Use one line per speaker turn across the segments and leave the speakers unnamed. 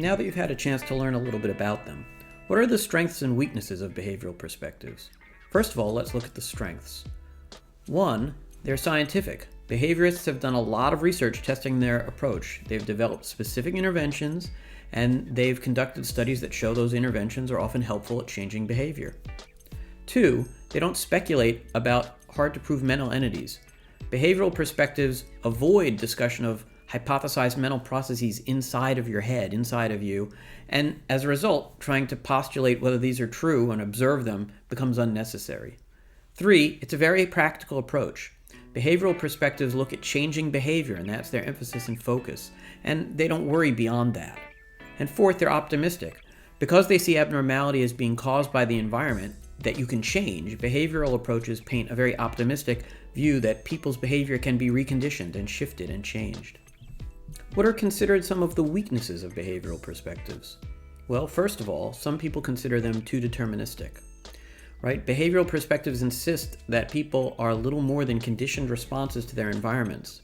Now that you've had a chance to learn a little bit about them, what are the strengths and weaknesses of behavioral perspectives? First of all, let's look at the strengths. 1, they're scientific. Behaviorists have done a lot of research testing their approach. They've developed specific interventions, and they've conducted studies that show those interventions are often helpful at changing behavior. 2, they don't speculate about hard-to-prove mental entities. Behavioral perspectives avoid discussion of hypothesized mental processes inside of your head, inside of you, and as a result, trying to postulate whether these are true and observe them becomes unnecessary. 3, it's a very practical approach. Behavioral perspectives look at changing behavior, and that's their emphasis and focus, and they don't worry beyond that. And 4th, they're optimistic. Because they see abnormality as being caused by the environment that you can change, behavioral approaches paint a very optimistic view that people's behavior can be reconditioned and shifted and changed. What are considered some of the weaknesses of behavioral perspectives? Well, first of all, some people consider them too deterministic. Right? Behavioral perspectives insist that people are little more than conditioned responses to their environments.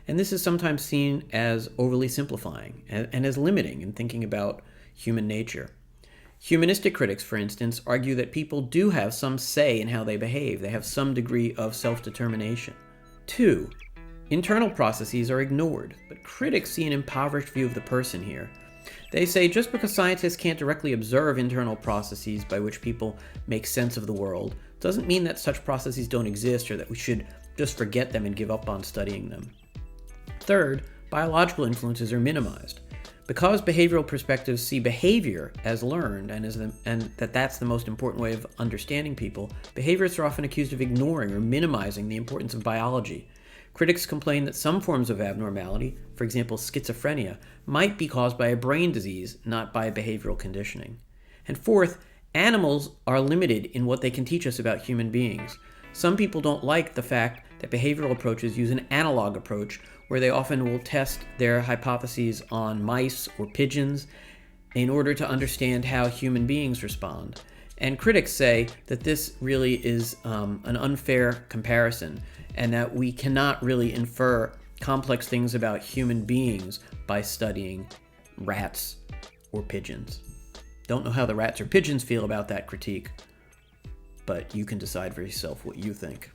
And this is sometimes seen as overly simplifying and as limiting in thinking about human nature. Humanistic critics, for instance, argue that people do have some say in how they behave. They have some degree of self-determination. 2, internal processes are ignored, but critics see an impoverished view of the person here. They say just because scientists can't directly observe internal processes by which people make sense of the world doesn't mean that such processes don't exist or that we should just forget them and give up on studying them. 3rd, biological influences are minimized. Because behavioral perspectives see behavior as learned and that's the most important way of understanding people, behaviorists are often accused of ignoring or minimizing the importance of biology. Critics complain that some forms of abnormality, for example schizophrenia, might be caused by a brain disease, not by behavioral conditioning. And 4th, animals are limited in what they can teach us about human beings. Some people don't like the fact that behavioral approaches use an analog approach where they often will test their hypotheses on mice or pigeons in order to understand how human beings respond. And critics say that this really is an unfair comparison and that we cannot really infer complex things about human beings by studying rats or pigeons. Don't know how the rats or pigeons feel about that critique, but you can decide for yourself what you think.